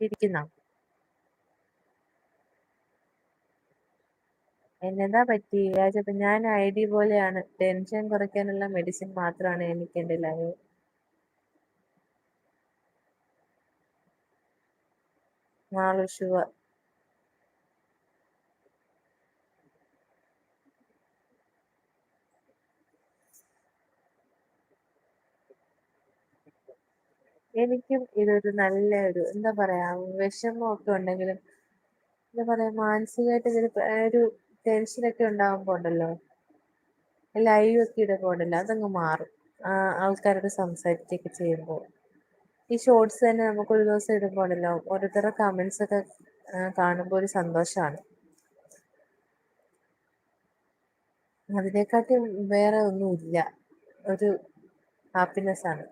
ഇരിക്കുന്നോ? എന്നതാ പറ്റി രാജപ്പ? ഞാൻ ഐഡി പോലെയാണ്. ടെൻഷൻ കുറയ്ക്കാനുള്ള മെഡിസിൻ മാത്രമാണ് എനിക്ക് എന്റെ ലൈവ്. ഷുവർ. എനിക്കും ഇതൊരു നല്ല എന്താ പറയാ, വിഷമമൊക്കെ ഉണ്ടെങ്കിലും എന്താ പറയാ, മാനസികമായിട്ട് ഒരു ടെൻഷനൊക്കെ ഉണ്ടാകുമ്പോ ഉണ്ടല്ലോ, ലൈവ് ഒക്കെ ഇടുമ്പോ ഉണ്ടല്ലോ, അതങ്ങ് മാറും. ആൾക്കാരോട് സംസാരിക്കുകയൊക്കെ ചെയ്യുമ്പോൾ ഈ ഷോർട്സ് തന്നെ നമുക്ക് ഒരു ദിവസം ഇടുമ്പോൾ ഉണ്ടല്ലോ, ഓരോരുത്തരുടെ കമന്റ്സ് ഒക്കെ കാണുമ്പോൾ ഒരു സന്തോഷമാണ്. അതിനെക്കാട്ടി വേറെ ഒന്നുമില്ല, ഒരു ഹാപ്പിനെസ് ആണ്.